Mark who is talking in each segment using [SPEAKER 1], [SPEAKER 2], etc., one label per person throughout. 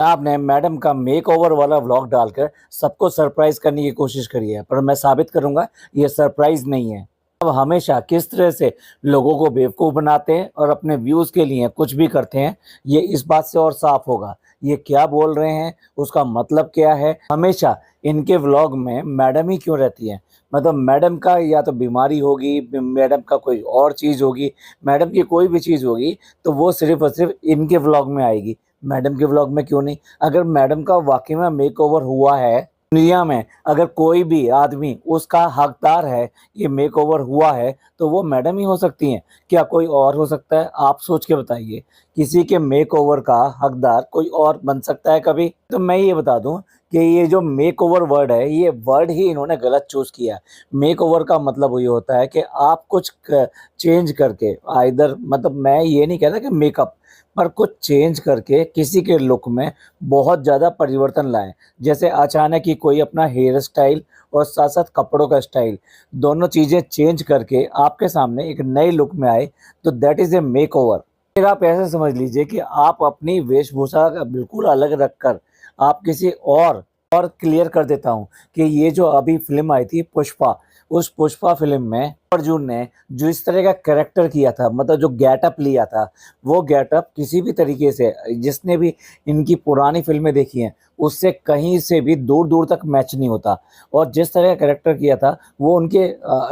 [SPEAKER 1] आपने मैडम का मेकओवर वाला व्लॉग डालकर सबको सरप्राइज करने की कोशिश करी है, पर मैं साबित करूंगा ये सरप्राइज नहीं है। अब हमेशा किस तरह से लोगों को बेवकूफ़ बनाते हैं और अपने व्यूज़ के लिए कुछ भी करते हैं, ये इस बात से और साफ होगा। ये क्या बोल रहे हैं, उसका मतलब क्या है। हमेशा इनके व्लॉग में मैडम ही क्यों रहती है? मतलब मैडम का या तो बीमारी होगी, मैडम का कोई और चीज़ होगी, मैडम की कोई भी चीज़ होगी, तो वो सिर्फ़ और सिर्फ़ इनके व्लॉग में आएगी। मैडम के व्लॉग में क्यों नहीं? अगर मैडम का वाक़ई में मेकओवर हुआ है, दुनिया में अगर कोई भी आदमी उसका हकदार है, ये मेकओवर हुआ है, तो वो मैडम ही हो सकती हैं। क्या कोई और हो सकता है? आप सोच के बताइए। किसी के मेकओवर का हकदार कोई और बन सकता है कभी? तो मैं ये बता दूँ कि ये जो मेकओवर वर्ड है, ये वर्ड ही इन्होंने गलत चूज़ किया है। मेकओवर का मतलब ये होता है कि आप कुछ क चेंज करके आइदर, मतलब मैं ये नहीं कह रहा कि मेकअप, पर कुछ चेंज करके किसी के लुक में बहुत ज़्यादा परिवर्तन लाएँ। जैसे अचानक ही कोई अपना हेयर स्टाइल और साथ-साथ कपड़ों का स्टाइल, दोनों चीज़ें चेंज करके आपके सामने एक नए लुक में आए, तो दैट इज़ ए मेकओवर। फिर आप ऐसे समझ लीजिए कि आप अपनी वेशभूषा का बिल्कुल अलग रखकर आप किसी और क्लियर कर देता हूँ कि ये जो अभी फ़िल्म आई थी पुष्पा, उस पुष्पा फ़िल्म में अर्जुन ने जो इस तरह का कैरेक्टर किया था, मतलब जो गेटअप लिया था, वो गेटअप किसी भी तरीके से जिसने भी इनकी पुरानी फ़िल्में देखी हैं, उससे कहीं से भी दूर-दूर तक मैच नहीं होता। और जिस तरह का कैरेक्टर किया था, वो उनके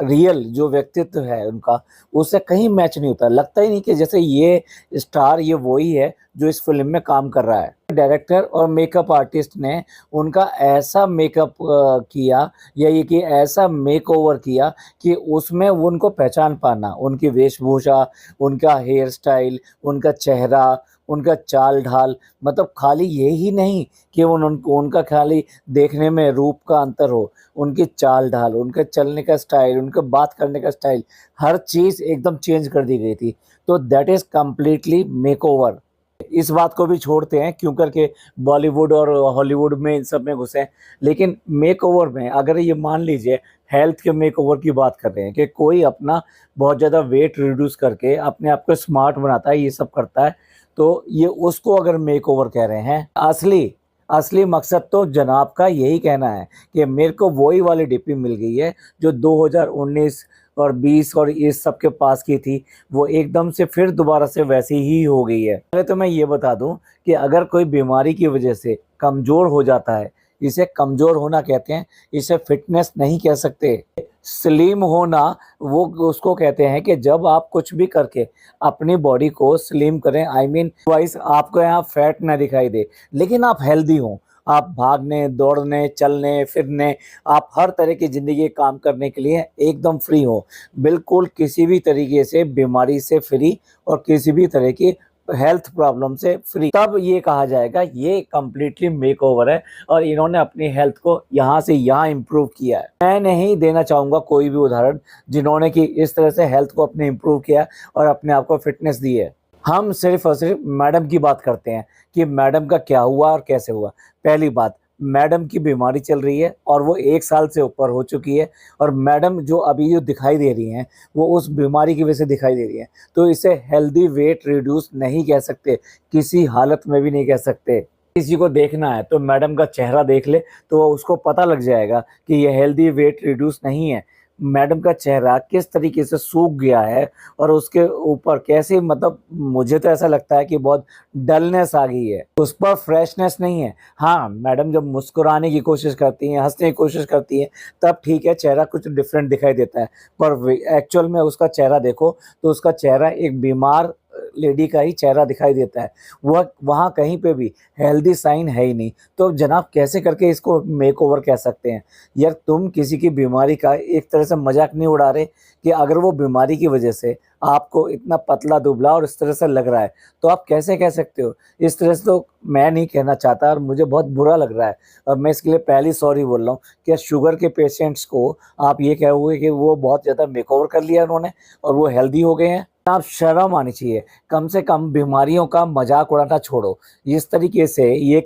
[SPEAKER 1] रियल जो व्यक्तित्व है उनका, उससे कहीं मैच नहीं होता। लगता ही नहीं कि जैसे ये स्टार ये वही है जो इस फ़िल्म में काम कर रहा है। डायरेक्टर और मेकअप आर्टिस्ट ने उनका ऐसा मेकअप किया, या ये कि ऐसा मेकओवर किया कि उसमें वो उनको पहचान पाना, उनकी वेशभूषा, उनका हेयर स्टाइल, उनका चेहरा, उनका चाल-ढाल, मतलब खाली ये ही नहीं कि उनका खाली देखने में रूप का अंतर हो, उनकी चाल-ढाल, उनके चलने का स्टाइल, उनका बात करने का स्टाइल, हर चीज़ एकदम चेंज कर दी गई थी। तो दैट इज़ कंप्लीटली मेकओवर। इस बात को भी छोड़ते हैं क्यों करके बॉलीवुड और हॉलीवुड में इन सब में घुसे हैं। लेकिन मेकओवर में अगर ये मान लीजिए हेल्थ के मेकओवर की बात कर रहे हैं कि कोई अपना बहुत ज़्यादा वेट रिड्यूस करके अपने आप को स्मार्ट बनाता है, ये सब करता है, तो ये उसको अगर मेकओवर कह रहे हैं। असली असली मकसद तो जनाब का यही कहना है कि मेरे को वही वाली डीपी मिल गई है जो 2019 और 20 और इस सब के पास की थी, वो एकदम से फिर दोबारा से वैसी ही हो गई है। पहले तो मैं ये बता दूं कि अगर कोई बीमारी की वजह से कमज़ोर हो जाता है, इसे कमज़ोर होना कहते हैं, इसे फिटनेस नहीं कह सकते। स्लिम होना वो उसको कहते हैं कि जब आप कुछ भी करके अपनी बॉडी को स्लिम करें, आई मीन वाइज आपको यहाँ फैट ना दिखाई दे, लेकिन आप हेल्दी हों, आप भागने, दौड़ने, चलने, फिरने, आप हर तरह की ज़िंदगी काम करने के लिए एकदम फ्री हो, बिल्कुल किसी भी तरीके से बीमारी से फ्री और किसी भी तरह की हेल्थ प्रॉब्लम से फ्री, तब ये कहा जाएगा ये कंप्लीटली मेकओवर है और इन्होंने अपनी हेल्थ को यहाँ से यहाँ इम्प्रूव किया है। मैं नहीं देना चाहूँगा कोई भी उदाहरण जिन्होंने कि इस तरह से हेल्थ को अपने इम्प्रूव किया और अपने आप को फिटनेस दी है। हम सिर्फ और सिर्फ मैडम की बात करते हैं कि मैडम का क्या हुआ और कैसे हुआ। पहली बात, मैडम की बीमारी चल रही है और वो 1 साल से ऊपर हो चुकी है, और मैडम जो अभी जो दिखाई दे रही हैं, वो उस बीमारी की वजह से दिखाई दे रही हैं। तो इसे हेल्दी वेट रिड्यूस नहीं कह सकते, किसी हालत में भी नहीं कह सकते। किसी को देखना है तो मैडम का चेहरा देख ले, तो उसको पता लग जाएगा कि ये हेल्दी वेट रिड्यूस नहीं है। मैडम का चेहरा किस तरीके से सूख गया है और उसके ऊपर कैसे, मतलब मुझे तो ऐसा लगता है कि बहुत डलनेस आ गई है, उस पर फ्रेशनेस नहीं है। हाँ, मैडम जब मुस्कुराने की कोशिश करती हैं, हँसने की कोशिश करती हैं, तब ठीक है, चेहरा कुछ डिफरेंट दिखाई देता है, पर एक्चुअल में उसका चेहरा देखो तो उसका चेहरा एक बीमार लेडी का ही चेहरा दिखाई देता है। वह वहाँ कहीं पे भी हेल्दी साइन है ही नहीं। तो जनाब कैसे करके इसको मेकओवर कह सकते हैं? यार तुम किसी की बीमारी का एक तरह से मजाक नहीं उड़ा रहे कि अगर वो बीमारी की वजह से आपको इतना पतला दुबला और इस तरह से लग रहा है, तो आप कैसे कह सकते हो? इस तरह से तो मैं नहीं कहना चाहता और मुझे बहुत बुरा लग रहा है, और मैं इसके लिए पहले ही सॉरी बोल रहा हूँ। क्या शुगर के पेशेंट्स को आप ये कहोगे कि वो बहुत ज़्यादा मेकओवर कर लिया उन्होंने और वो हेल्दी हो गए हैं? आप शर्म आनी चाहिए। कम से कम बीमारियों का मजाक उड़ाना छोड़ो। इस तरीके से ये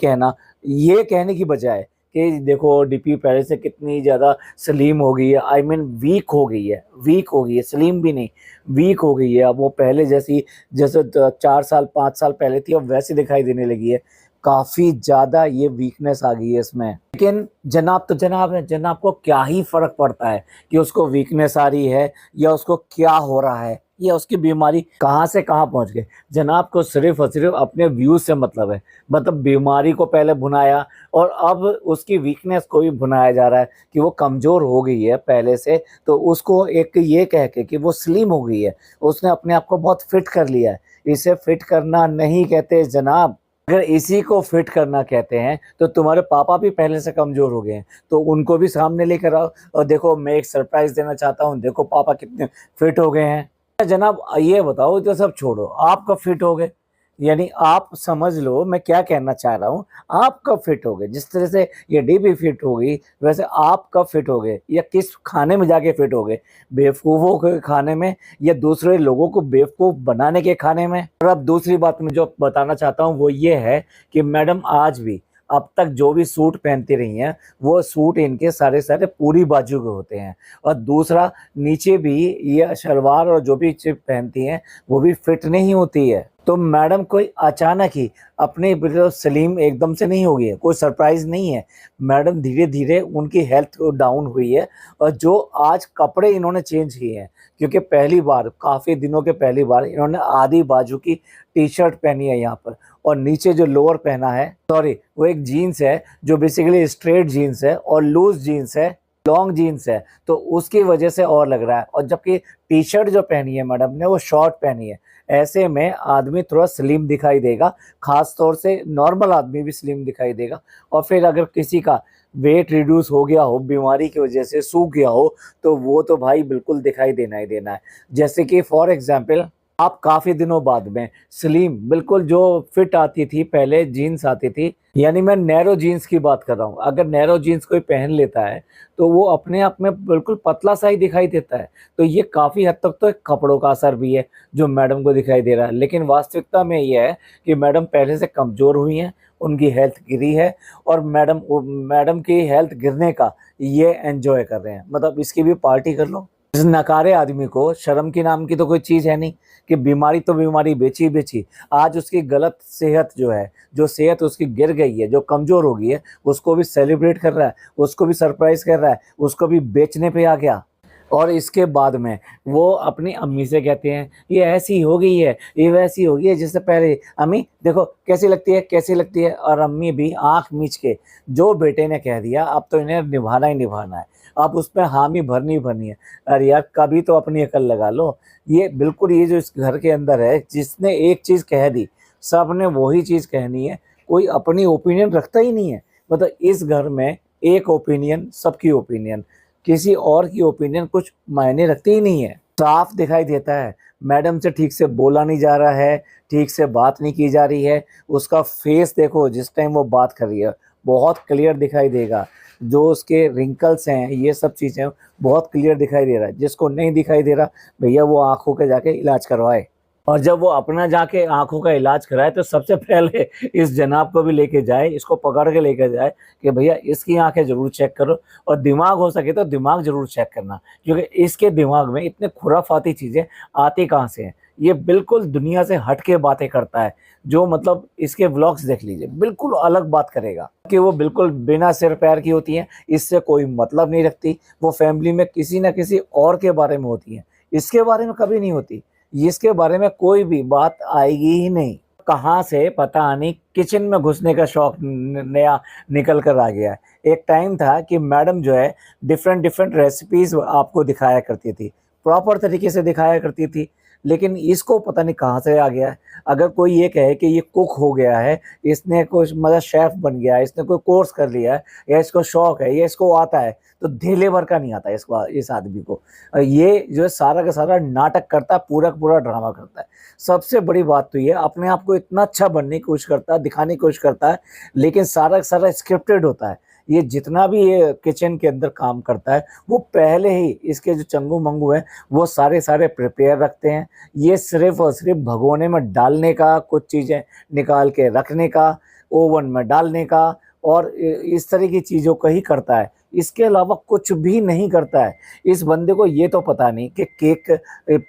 [SPEAKER 1] कहने की बजाय कि देखो डीपी पहले से कितनी ज़्यादा स्लिम हो गई है, आई मीन वीक हो गई है, स्लिम भी नहीं, वीक हो गई है। अब वो पहले जैसे 4 साल 5 साल पहले थी, अब वैसी दिखाई देने लगी है। काफ़ी ज़्यादा ये वीकनेस आ गई है इसमें। लेकिन जनाब तो जनाब है, जनाब को क्या ही फ़र्क पड़ता है कि उसको वीकनेस आ रही है या उसको क्या हो रहा है या उसकी बीमारी कहाँ से कहाँ पहुँच गई। जनाब को सिर्फ़ और सिर्फ़ अपने व्यूज़ से मतलब है। मतलब बीमारी को पहले भुनाया और अब उसकी वीकनेस को भी भुनाया जा रहा है कि वो कमज़ोर हो गई है पहले से, तो उसको एक ये कह के कि वो स्लिम हो गई है, उसने अपने आप को बहुत फिट कर लिया है। इसे फिट करना नहीं कहते जनाब। अगर इसी को फिट करना कहते हैं तो तुम्हारे पापा भी पहले से कमज़ोर हो गए हैं, तो उनको भी सामने लेकर आओ और देखो मैं एक सरप्राइज़ देना चाहता हूँ, देखो पापा कितने फिट हो गए हैं। जनाब ये बताओ, तो सब छोड़ो, आप कब फिट हो गए? यानी आप समझ लो मैं क्या कहना चाह रहा हूँ, आप कब फिट हो गए? जिस तरह से ये डीपी फिट हो गई, वैसे आप कब फिट हो गए या किस खाने में जाके फिट हो गए? बेवकूफ़ों के खाने में या दूसरे लोगों को बेवकूफ़ बनाने के खाने में? और अब दूसरी बात मैं जो बताना चाहता हूँ वो ये है कि मैडम आज भी अब तक जो भी सूट पहनती रही हैं, वो सूट इनके सारे पूरी बाजू के होते हैं और दूसरा नीचे भी ये शलवार और जो भी चीज़ पहनती हैं, वो भी फिट नहीं होती है। तो मैडम कोई अचानक ही अपने बिल्कुल सलीम एकदम से नहीं हो गई है, कोई सरप्राइज़ नहीं है। मैडम धीरे-धीरे उनकी हेल्थ डाउन हुई है और जो आज कपड़े इन्होंने चेंज किए हैं, क्योंकि पहली बार काफ़ी दिनों के पहली बार इन्होंने आधी बाजू की टी-शर्ट पहनी है यहाँ पर और नीचे जो लोअर पहना है, सॉरी वो एक जीन्स है जो बेसिकली स्ट्रेट जीन्स है और लूज़ जीन्स है, लॉन्ग जीन्स है, तो उसकी वजह से और लग रहा है। और जबकि टी-शर्ट जो पहनी है मैडम ने वो शॉर्ट पहनी है। ऐसे में आदमी थोड़ा स्लिम दिखाई देगा, ख़ास तौर से नॉर्मल आदमी भी स्लिम दिखाई देगा। और फिर अगर किसी का वेट रिड्यूस हो गया हो, बीमारी की वजह से सूख गया हो, तो वो तो भाई बिल्कुल दिखाई देना ही देना है। जैसे कि फॉर एग्ज़ाम्पल आप काफ़ी दिनों बाद में स्लिम बिल्कुल जो फिट आती थी पहले जीन्स आती थी, यानी मैं नैरो जीन्स की बात कर रहा हूँ। अगर नैरो जीन्स कोई पहन लेता है तो वो अपने आप में बिल्कुल पतला सा ही दिखाई देता है। तो ये काफ़ी हद तक तो एक कपड़ों का असर भी है जो मैडम को दिखाई दे रहा है। लेकिन वास्तविकता में ये है कि मैडम पहले से कमज़ोर हुई हैं, उनकी हेल्थ गिरी है और मैडम की हेल्थ गिरने का ये एन्जॉय कर रहे हैं। मतलब इसकी भी पार्टी कर लो। इस नकारे आदमी को शर्म की नाम की तो कोई चीज़ है नहीं कि बीमारी तो बीमारी बेची ही बेची। आज उसकी गलत सेहत जो है, जो सेहत उसकी गिर गई है, जो कमज़ोर हो गई है, उसको भी सेलिब्रेट कर रहा है, उसको भी सरप्राइज़ कर रहा है, उसको भी बेचने पे आ गया। और इसके बाद में वो अपनी अम्मी से कहते हैं, "ये ऐसी हो गई है, ये वैसी हो गई है जिससे पहले, अम्मी देखो कैसी लगती है, कैसी लगती है?" और अम्मी भी आँख मीच के, जो बेटे ने कह दिया अब तो इन्हें निभाना ही निभाना है, अब उसमें हामी भरनी ही भरनी है। अरे यार कभी तो अपनी अकल लगा लो। ये बिल्कुल ये जो इस घर के अंदर है, जिसने एक चीज़ कह दी, सबने वही चीज़ कहनी है, कोई अपनी ओपिनियन रखता ही नहीं है। मतलब इस घर में एक ओपिनियन सबकी ओपिनियन, किसी और की ओपिनियन कुछ मायने रखती ही नहीं है। साफ दिखाई देता है, मैडम से ठीक से बोला नहीं जा रहा है, ठीक से बात नहीं की जा रही है। उसका फेस देखो जिस टाइम वो बात कर रही है, बहुत क्लियर दिखाई देगा। जो उसके रिंकल्स हैं, ये सब चीज़ें बहुत क्लियर दिखाई दे रहा है। जिसको नहीं दिखाई दे रहा, भैया वो आँखों के जाके इलाज करवाए। और जब वो अपना जाके आँखों का इलाज कराए तो सबसे पहले इस जनाब को भी लेके जाए, इसको पकड़ के लेके जाए कि भैया इसकी आँखें ज़रूर चेक करो और दिमाग हो सके तो दिमाग ज़रूर चेक करना, क्योंकि इसके दिमाग में इतने खुराफाती चीज़ें आती कहाँ से हैं। ये बिल्कुल दुनिया से हट के बातें करता है, जो मतलब इसके व्लॉग्स देख लीजिए, बिल्कुल अलग बात करेगा कि वो बिल्कुल बिना सिर पैर की होती हैं, इससे कोई मतलब नहीं रखती। वो फैमिली में किसी न किसी और के बारे में होती हैं, इसके बारे में कभी नहीं होती। इसके बारे में कोई भी बात आएगी ही नहीं। कहाँ से पता नहीं किचन में घुसने का शौक नया निकल कर आ गया है। एक टाइम था कि मैडम जो है डिफरेंट रेसिपीज़ आपको दिखाया करती थी, प्रॉपर तरीके से दिखाया करती थी। लेकिन इसको पता नहीं कहाँ से आ गया है। अगर कोई ये कहे कि ये कुक हो गया है, इसने कुछ मतलब शेफ़ बन गया है, इसने कोई कोर्स कर लिया है या इसको शौक है या इसको आता है, तो धेले भर का नहीं आता इसको, इस आदमी को। ये जो है सारा का सारा नाटक करता है, पूरा का पूरा ड्रामा करता है। सबसे बड़ी बात तो ये अपने आप को इतना अच्छा बनने की कोशिश करता है, दिखाने की कोशिश करता है, लेकिन सारा का सारा स्क्रिप्टेड होता है। ये जितना भी ये किचन के अंदर काम करता है, वो पहले ही इसके जो चंगू-मंगू हैं, वो सारे प्रिपेयर रखते हैं। ये सिर्फ़ और सिर्फ़ भगोने में डालने का, कुछ चीज़ें निकाल के रखने का, ओवन में डालने का और इस तरह की चीज़ों को ही करता है। इसके अलावा कुछ भी नहीं करता है। इस बंदे को ये तो पता नहीं कि केक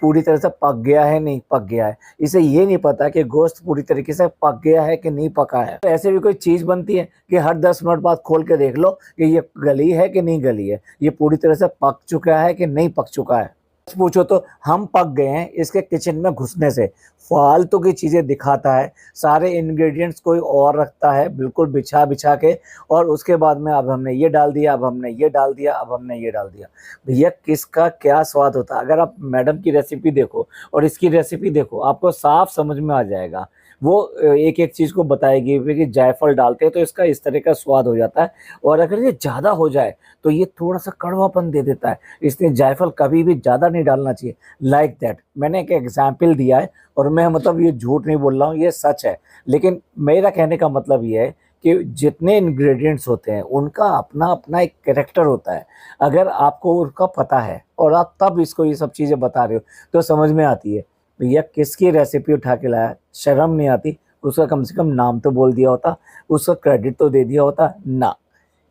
[SPEAKER 1] पूरी तरह से पक गया है नहीं पक गया है, इसे ये नहीं पता कि गोश्त पूरी तरीके से पक गया है कि नहीं पका है। तो ऐसे भी कोई चीज़ बनती है कि हर 10 मिनट बाद खोल के देख लो कि ये गली है कि नहीं गली है, ये पूरी तरह से पक चुका है कि नहीं पक चुका है। पूछो तो हम पक गए हैं इसके किचन में घुसने से। फालतू की चीज़ें दिखाता है, सारे इंग्रेडिएंट्स कोई और रखता है बिल्कुल बिछा बिछा के, और उसके बाद में अब हमने ये डाल दिया, अब हमने ये डाल दिया, अब हमने ये डाल दिया। भैया किसका क्या स्वाद होता है? अगर आप मैडम की रेसिपी देखो और इसकी रेसिपी देखो, आपको साफ समझ में आ जाएगा। वो एक एक चीज़ को बताएगी कि जायफल डालते हैं तो इसका इस तरह का स्वाद हो जाता है, और अगर ये ज़्यादा हो जाए तो ये थोड़ा सा कड़वापन दे देता है, इसलिए जायफल कभी भी ज़्यादा नहीं डालना चाहिए। लाइक दैट मैंने एक एग्जाम्पल दिया है, और मैं मतलब ये झूठ नहीं बोल रहा हूँ, ये सच है। लेकिन मेरा कहने का मतलब ये है कि जितने इंग्रेडिएंट्स होते हैं उनका अपना अपना एक कैरेक्टर होता है। अगर आपको उनका पता है और आप तब इसको ये सब चीज़ें बता रहे हो तो समझ में आती है। भैया किसकी रेसिपी उठा के लाया, शर्म नहीं आती? उसका कम से कम नाम तो बोल दिया होता, उसका क्रेडिट तो दे दिया होता ना।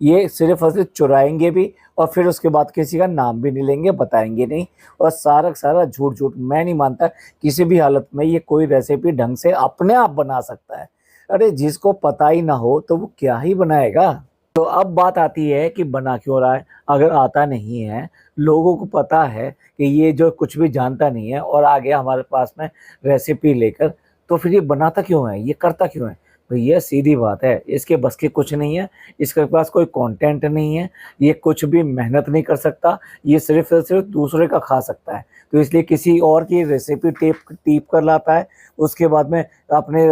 [SPEAKER 1] ये सिर्फ और सिर्फ चुराएंगे भी, और फिर उसके बाद किसी का नाम भी नहीं लेंगे, बताएंगे नहीं, और सारा का सारा झूठ झूठ। मैं नहीं मानता किसी भी हालत में ये कोई रेसिपी ढंग से अपने आप बना सकता है। अरे जिसको पता ही ना हो तो वो क्या ही बनाएगा। तो अब बात आती है कि बना क्यों रहा है? अगर आता नहीं है, लोगों को पता है कि ये जो कुछ भी जानता नहीं है और आ गया हमारे पास में रेसिपी लेकर, तो फिर ये बनाता क्यों है, ये करता क्यों है? भैया सीधी बात है, इसके बस की कुछ नहीं है, इसके पास कोई कंटेंट नहीं है, ये कुछ भी मेहनत नहीं कर सकता, ये सिर्फ और सिर्फ दूसरे का खा सकता है। तो इसलिए किसी और की रेसिपी टेप टीप कर लाता है, उसके बाद में अपने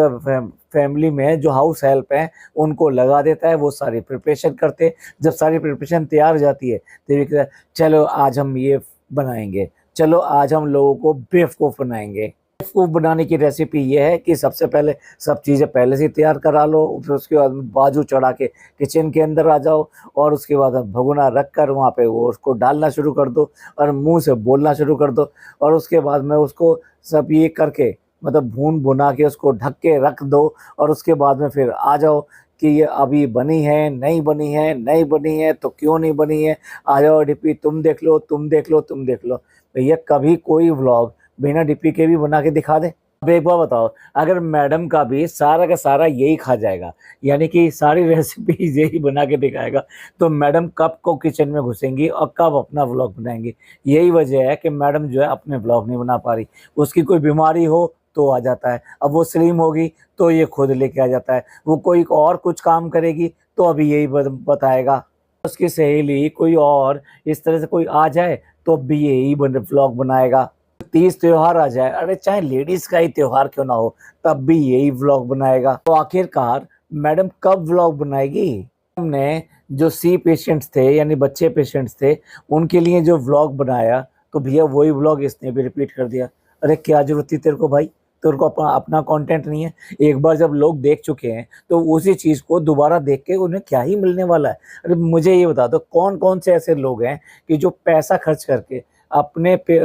[SPEAKER 1] फैमिली में जो हाउस हेल्प हैं उनको लगा देता है, वो सारी प्रिपरेशन करते हैं। जब सारी प्रिपरेशन तैयार हो जाती है तो ये कहता है चलो आज हम ये बनाएंगे, चलो आज हम लोगों को बेवकूफ़ बनाएंगे। बेवकूफ़ बनाने की रेसिपी ये है कि सबसे पहले सब चीज़ें पहले से तैयार करा लो, फिर उसके बाद बाजू चढ़ा के किचन के अंदर आ जाओ, और उसके बाद भगोना रख कर वहाँ पे वो उसको डालना शुरू कर दो, और मुंह से बोलना शुरू कर दो, और उसके बाद में उसको सब ये करके मतलब भून भुना के उसको ढक के रख दो, और उसके बाद में फिर आ जाओ कि ये अभी बनी है नहीं बनी है, नहीं बनी है तो क्यों नहीं बनी है, आ जाओ डीपी तुम देख लो तुम देख लो तुम देख लो। भैया कभी कोई व्लॉग बिना डीपी के भी बना के दिखा दे? अब एक बार बताओ, अगर मैडम का भी सारा का सारा यही खा जाएगा, यानी कि सारी रेसिपी यही बना के दिखाएगा, तो मैडम कब को किचन में घुसेंगी और कब अपना व्लॉग बनाएंगी? यही वजह है कि मैडम जो है अपने व्लॉग नहीं बना पा रही। उसकी कोई बीमारी हो तो आ जाता है, अब वो स्लिम होगी तो ये खुद लेके आ जाता है, वो कोई और कुछ काम करेगी तो अभी यही बताएगा। उसकी सहेली कोई और इस तरह से कोई आ जाए तो भी यही व्लॉग बनाएगा। तीज त्योहार आ जाए, अरे चाहे लेडीज का ही त्योहार क्यों ना हो, तब भी यही व्लॉग बनाएगा। तो आखिरकार मैडम कब व्लॉग बनाएगी? हमने जो सी पेशेंट्स थे यानी बच्चे पेशेंट्स थे उनके लिए जो व्लॉग बनाया, तो भैया वही व्लॉग इसने भी रिपीट कर दिया। अरे क्या जरूरत थी तेरे को भाई? तेरे को अपना कंटेंट नहीं है? एक बार जब लोग देख चुके हैं तो उसी चीज़ को दोबारा देख के उन्हें क्या ही मिलने वाला है? अरे मुझे ये बता दो कौन कौन से ऐसे लोग हैं कि जो पैसा खर्च करके अपने पे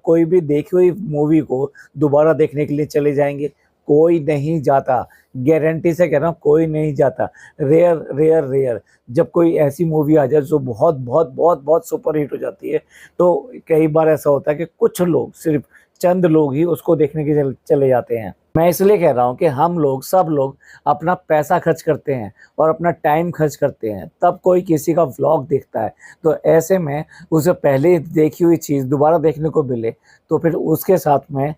[SPEAKER 1] कोई भी देखी हुई मूवी को दोबारा देखने के लिए चले जाएंगे? कोई नहीं जाता, गारंटी से कह रहा हूँ कोई नहीं जाता। रेयर रेयर रेयर जब कोई ऐसी मूवी आ जाए जो बहुत बहुत बहुत बहुत सुपर हिट हो जाती है, तो कई बार ऐसा होता है कि कुछ लोग, सिर्फ चंद लोग ही उसको देखने के चले जाते हैं। मैं इसलिए कह रहा हूँ कि हम लोग सब लोग अपना पैसा खर्च करते हैं और अपना टाइम खर्च करते हैं, तब कोई किसी का व्लॉग देखता है, तो ऐसे में उसे पहले देखी हुई चीज़ दोबारा देखने को मिले तो फिर उसके साथ में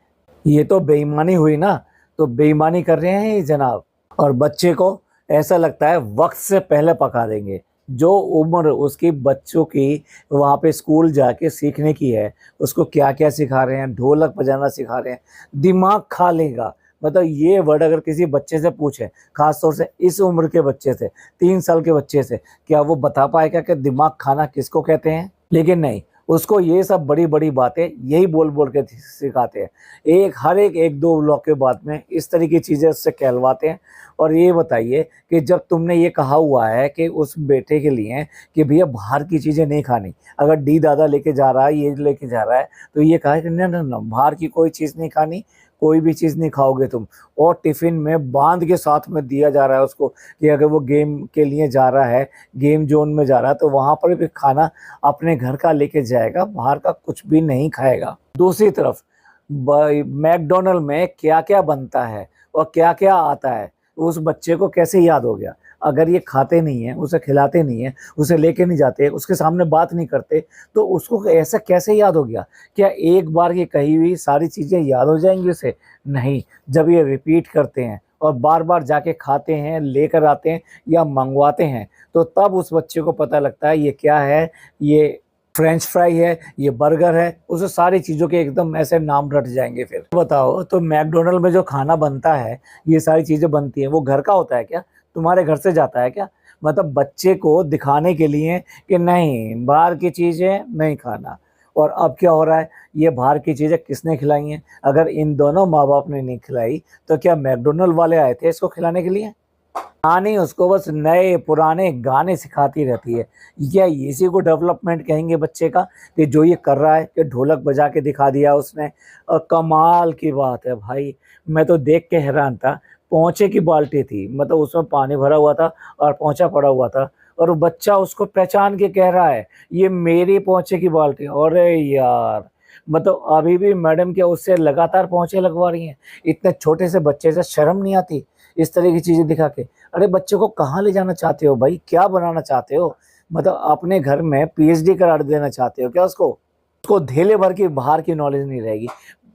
[SPEAKER 1] ये तो बेईमानी हुई ना। तो बेईमानी कर रहे हैं ये जनाब। और बच्चे को ऐसा लगता है वक्त से पहले पका देंगे। जो उम्र उसकी बच्चों की वहाँ पे स्कूल जाके सीखने की है, उसको क्या क्या सिखा रहे हैं, ढोलक बजाना सिखा रहे हैं, दिमाग खा लेगा। मतलब ये वर्ड अगर किसी बच्चे से पूछे, खास तौर से इस उम्र के बच्चे से, 3 साल के बच्चे से, क्या वो बता पाएगा कि दिमाग खाना किसको कहते हैं? लेकिन नहीं, उसको ये सब बड़ी बड़ी बातें यही बोल बोल के सिखाते हैं। हर एक दो ब्लॉक के बाद में इस तरह की चीज़ें उससे कहलवाते हैं। और ये बताइए कि जब तुमने ये कहा हुआ है कि उस बेटे के लिए कि भैया बाहर की चीज़ें नहीं खानी, अगर डी दादा लेके जा रहा है, ये लेके जा रहा है, तो ये कहा कि ना ना ना बाहर की कोई चीज़ नहीं खानी, कोई भी चीज़ नहीं खाओगे तुम। और टिफ़िन में बांध के साथ में दिया जा रहा है उसको कि अगर वो गेम के लिए जा रहा है, गेम ज़ोन में जा रहा है, तो वहाँ पर भी खाना अपने घर का लेके जाएगा, बाहर का कुछ भी नहीं खाएगा। दूसरी तरफ मैकडॉनल्ड में क्या-क्या बनता है और क्या-क्या आता है, उस बच्चे को कैसे याद हो गया? अगर ये खाते नहीं हैं, उसे खिलाते नहीं हैं, उसे लेके नहीं जाते, उसके सामने बात नहीं करते, तो उसको ऐसा कैसे याद हो गया? क्या एक बार ये कही हुई सारी चीज़ें याद हो जाएँगी उसे? नहीं, जब ये रिपीट करते हैं और बार-बार जाके खाते हैं, लेकर आते हैं या मँगवाते हैं, तो तब उस बच्चे को पता लगता है ये क्या है, ये फ्रेंच फ्राई है, ये बर्गर है, उसे सारी चीज़ों के एकदम ऐसे नाम रट जाएँगे फिर। बताओ तो मैकडॉनल्ड में जो खाना बनता है, ये सारी चीज़ें बनती हैं, वो घर का होता है क्या? तुम्हारे घर से जाता है क्या? मतलब बच्चे को दिखाने के लिए कि नहीं, बाहर की चीज़ें नहीं खाना। और अब क्या हो रहा है, ये बाहर की चीज़ें किसने खिलाई हैं? अगर इन दोनों माँ-बाप ने नहीं खिलाई, तो क्या मैकडॉनल्ड वाले आए थे इसको खिलाने के लिए? कहानी उसको बस नए पुराने गाने सिखाती रहती है। क्या इसी को डेवलपमेंट कहेंगे बच्चे का कि जो ये कर रहा है कि ढोलक बजा के दिखा दिया उसने। और कमाल की बात है भाई, मैं तो देख के हैरान था। पोंछे की बाल्टी थी, मतलब उसमें पानी भरा हुआ था और पोंछा पड़ा हुआ था और वो बच्चा उसको पहचान के कह रहा है, ये मेरी पोंछे की बाल्टी है। अरे यार! मतलब अभी भी मैडम क्या उससे लगातार पोंछे लगवा रही हैं। इतने छोटे से बच्चे से शर्म नहीं आती इस तरह की चीज़ें दिखा के? अरे बच्चे को कहाँ ले जाना चाहते हो भाई? क्या बनाना चाहते हो? मतलब अपने घर में पीएचडी करा देना चाहते हो क्या उसको? उसको धेले भर की बाहर की नॉलेज नहीं रहेगी।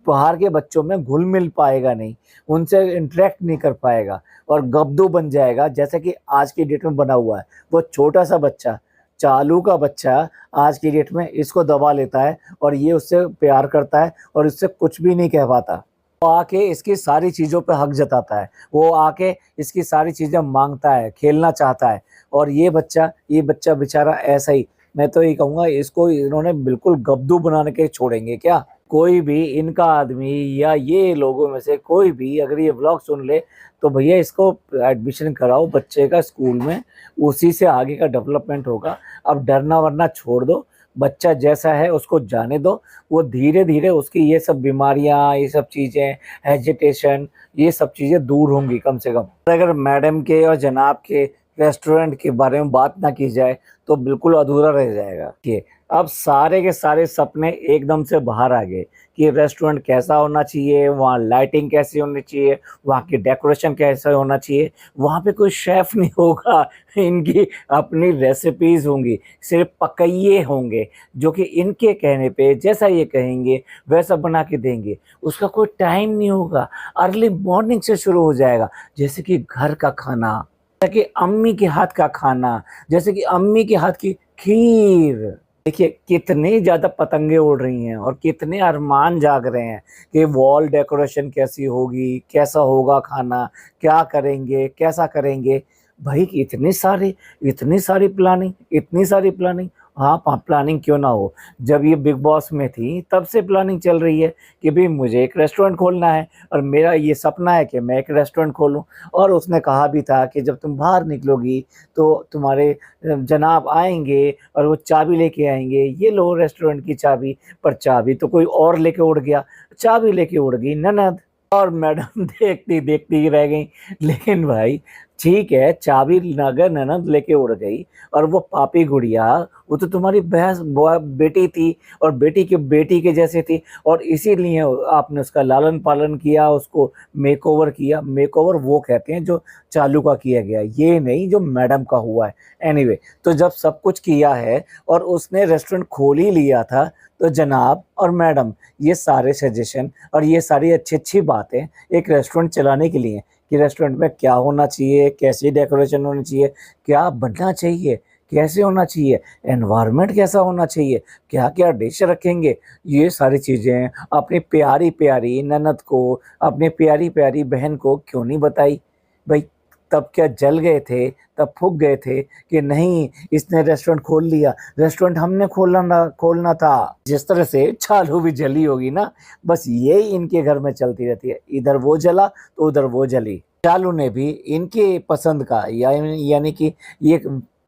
[SPEAKER 1] बाहर के बच्चों में घुल-मिल पाएगा नहीं, उनसे इंटरैक्ट नहीं कर पाएगा और गब्दू बन जाएगा जैसे कि आज की डेट में बना हुआ है। वो छोटा-सा बच्चा, चालू का बच्चा आज की डेट में इसको दबा लेता है और ये उससे प्यार करता है और इससे कुछ भी नहीं कह पाता। वो आके इसकी सारी चीज़ों पे हक जताता है। वो आके इसकी सारी चीज़ें माँगता है, खेलना चाहता है और ये बच्चा बेचारा ऐसा ही, मैं तो ये कहूँगा इसको इन्होंने बिल्कुल गब्दू बनाने के छोड़ेंगे क्या? कोई भी इनका आदमी या ये लोगों में से कोई भी अगर ये व्लॉग सुन ले, तो भैया इसको एडमिशन कराओ बच्चे का स्कूल में, उसी से आगे का डेवलपमेंट होगा। अब डरना-वरना छोड़ दो, बच्चा जैसा है उसको जाने दो, वो धीरे-धीरे उसकी ये सब बीमारियाँ, ये सब चीज़ें, एजिटेशन, ये सब चीज़ें दूर होंगी कम से कम। अगर मैडम के और जनाब के रेस्टोरेंट के बारे में बात ना की जाए, तो बिल्कुल अधूरा रह जाएगा। कि अब सारे के सारे सपने एकदम से बाहर आ गए कि रेस्टोरेंट कैसा होना चाहिए, वहाँ लाइटिंग कैसी होनी चाहिए, वहाँ की डेकोरेशन कैसा होना चाहिए, वहाँ पे कोई शेफ़ नहीं होगा, इनकी अपनी रेसिपीज़ होंगी, सिर्फ़ पकइये होंगे, जो कि इनके कहने पे जैसा ये कहेंगे वैसा बना के देंगे। उसका कोई टाइम नहीं होगा, अर्ली मॉर्निंग से शुरू हो जाएगा, जैसे कि घर का खाना, जैसे कि अम्मी के हाथ का खाना, जैसे कि अम्मी के हाथ की खीर। देखिए कितनी ज़्यादा पतंगे उड़ रही हैं और कितने अरमान जाग रहे हैं कि वॉल डेकोरेशन कैसी होगी, कैसा होगा खाना, क्या करेंगे, कैसा करेंगे। भाई इतनी सारी प्लानिंग, इतनी सारी प्लानिंग। हाँ, प्लानिंग क्यों ना हो, जब ये बिग बॉस में थी तब से प्लानिंग चल रही है कि भई मुझे एक रेस्टोरेंट खोलना है और मेरा ये सपना है कि मैं एक रेस्टोरेंट खोलूँ। और उसने कहा भी था कि जब तुम बाहर निकलोगी तो तुम्हारे जनाब आएँगे और वो चाबी लेके आएँगे, ये लो रेस्टोरेंट की चाबी। पर चाबी तो कोई और लेके उड़ गया, चाबी लेके उड़ गई ननद। और मैडम देखती-देखती ही रह गईं। लेकिन भाई ठीक है, चाबी अगर ननद लेके उड़ गई और वो पापी गुड़िया, वो तो तुम्हारी बेटी थी और बेटी की बेटी के जैसे थी और इसीलिए आपने उसका लालन-पालन किया, उसको मेकओवर किया। मेकओवर वो कहते हैं जो चालू का किया गया, ये नहीं जो मैडम का हुआ है। एनीवे, तो जब सब कुछ किया है और उसने रेस्टोरेंट खोल ही लिया था, तो जनाब और मैडम ये सारे सजेशन और ये सारी अच्छी-अच्छी बातें एक रेस्टोरेंट चलाने के लिए कि रेस्टोरेंट में क्या होना चाहिए, कैसी डेकोरेशन होनी चाहिए, क्या बनना चाहिए, कैसे होना चाहिए, एनवायरनमेंट कैसा होना चाहिए, क्या-क्या डिश रखेंगे, ये सारी चीज़ें अपनी प्यारी-प्यारी ननद को, अपनी प्यारी-प्यारी बहन को क्यों नहीं बताई? भई तब क्या जल गए थे, तब फूँक गए थे कि नहीं इसने रेस्टोरेंट खोल लिया, रेस्टोरेंट हमने खोलना था। जिस तरह से चालू भी जली होगी ना, बस यही इनके घर में चलती रहती है, इधर वो जला तो उधर वो जली। चालू ने भी इनके पसंद का यानी कि ये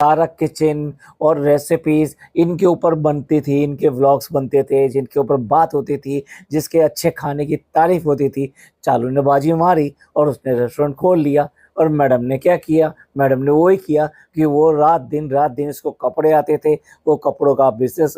[SPEAKER 1] सारा किचन और रेसिपीज़ इनके ऊपर बनती थी, इनके व्लॉग्स बनते थे, जिनके ऊपर बात होती थी, जिसके अच्छे खाने की तारीफ़ होती थी। चालू ने बाजी मारी और उसने रेस्टोरेंट खोल लिया। और मैडम ने क्या किया? मैडम ने वही किया कि वो रात-दिन इसको कपड़े आते थे, वो कपड़ों का बिज़नेस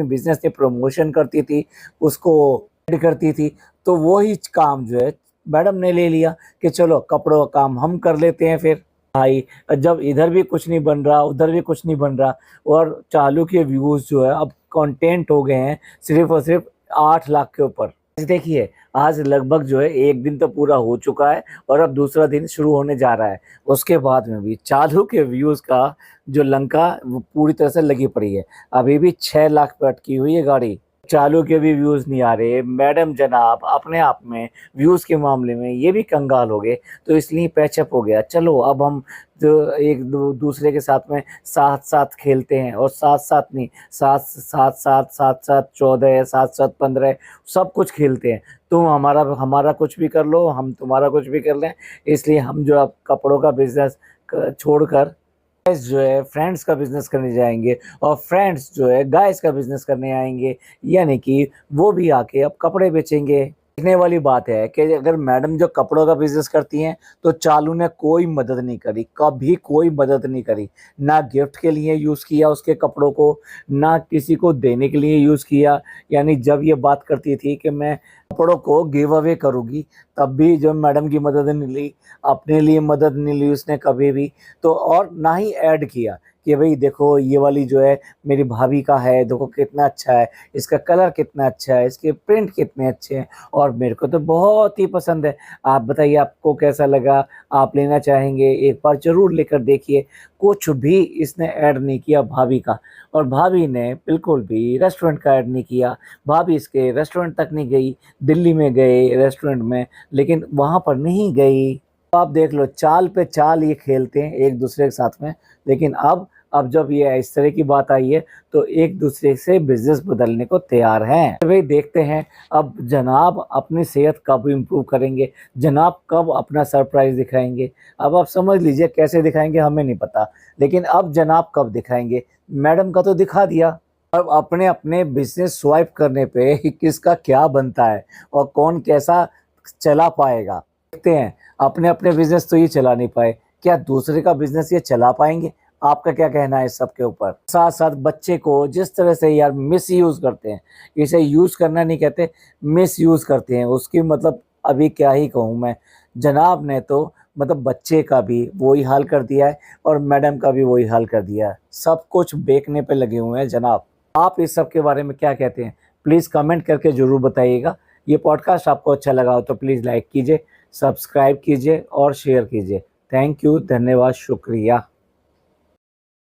[SPEAKER 1] बिज़नेस नहीं प्रमोशन करती थी, उसको ऐड करती थी। तो वही काम जो है मैडम ने ले लिया कि चलो कपड़ों का काम हम कर लेते हैं फिर। भाई जब इधर भी कुछ नहीं बन रहा, उधर भी कुछ नहीं बन रहा और चालू के व्यूज़ जो है अब कंटेंट हो गए हैं सिर्फ़ और सिर्फ़ 8 लाख के ऊपर। देखिए, आज लगभग जो है 1 दिन तो पूरा हो चुका है और अब दूसरा दिन शुरू होने जा रहा है। उसके बाद में भी चालू के व्यूज़ का जो लंका वो पूरी तरह से लगी पड़ी है। अभी भी 6 लाख पे अटकी हुई है गाड़ी। चालू के भी व्यूज़ नहीं आ रहे। मैडम जनाब अपने आप में व्यूज़ के मामले में ये भी कंगाल हो गए, तो इसलिए पैचअप हो गया। चलो अब हम जो एक दूसरे के साथ में साथ-साथ खेलते हैं और साथ-साथ नहीं, 7-7 7-7 14 7-7 15 सब कुछ खेलते हैं। तुम हमारा कुछ भी कर लो, हम तुम्हारा कुछ भी कर लें। इसलिए हम जो अब कपड़ों का बिज़नेस छोड़कर गाइस जो है फ्रेंड्स का बिज़नेस करने जाएँगे और फ्रेंड्स जो है गाइस का बिज़नेस करने आएँगे, यानी कि वो भी आके अब कपड़े बेचेंगे। देखने वाली बात है कि अगर मैडम जो कपड़ों का बिज़नेस करती हैं, तो चालू ने कोई मदद नहीं करी, कभी कोई मदद नहीं करी। ना गिफ्ट के लिए यूज़ किया उसके कपड़ों को, ना किसी को देने के लिए यूज़ किया। यानी जब ये बात करती थी कि मैं कपड़ों को गिव अवे करूँगी, तब भी जो मैडम की मदद नहीं ली, अपने लिए मदद नहीं ली उसने कभी भी। तो और ना ही ऐड किया कि भई देखो ये वाली जो है मेरी भाभी का है, देखो कितना अच्छा है, इसका कलर कितना अच्छा है, इसके प्रिंट कितने अच्छे हैं और मेरे को तो बहुत ही पसंद है। आप बताइए आपको कैसा लगा? आप लेना चाहेंगे? एक बार ज़रूर लेकर देखिए। कुछ भी इसने ऐड नहीं किया भाभी का और भाभी ने बिल्कुल भी रेस्टोरेंट का ऐड नहीं किया। भाभी इसके रेस्टोरेंट तक नहीं गई, दिल्ली में गए रेस्टोरेंट में, लेकिन वहाँ पर नहीं गई। तो आप देख लो चाल पे चाल ये खेलते हैं एक दूसरे के साथ में, लेकिन अब जब ये इस तरह की बात आई है तो एक दूसरे से बिज़नेस बदलने को तैयार हैं। तो भाई देखते हैं अब जनाब अपनी सेहत कब इम्प्रूव करेंगे, जनाब कब अपना सरप्राइज़ दिखाएँगे। अब आप समझ लीजिए कैसे दिखाएँगे हमें नहीं पता, लेकिन अब जनाब कब दिखाएँगे। मैडम का तो दिखा दिया, अब अपने-अपने बिज़नेस स्वाइप करने पे किसका क्या बनता है और कौन कैसा चला पाएगा। देखते हैं, अपने-अपने बिज़नेस तो ये चला नहीं पाए, क्या दूसरे का बिज़नेस ये चला पाएँगे? आपका क्या कहना है इस सब के ऊपर? साथ-साथ बच्चे को जिस तरह से यार मिसयूज़ करते हैं, इसे यूज़ करना नहीं कहते, मिसयूज़ करते हैं, उसकी मतलब अभी क्या ही कहूँ मैं। जनाब ने तो मतलब बच्चे का भी वही हाल कर दिया है और मैडम का भी वही हाल कर दिया है। सब कुछ बेचने पे लगे हुए हैं जनाब। आप इस सब के बारे में क्या कहते हैं? प्लीज़ कमेंट करके ज़रूर बताइएगा। ये पॉडकास्ट आपको अच्छा लगा हो तो प्लीज़ लाइक कीजिए, सब्सक्राइब कीजिए और शेयर कीजिए। थैंक यू, धन्यवाद, शुक्रिया।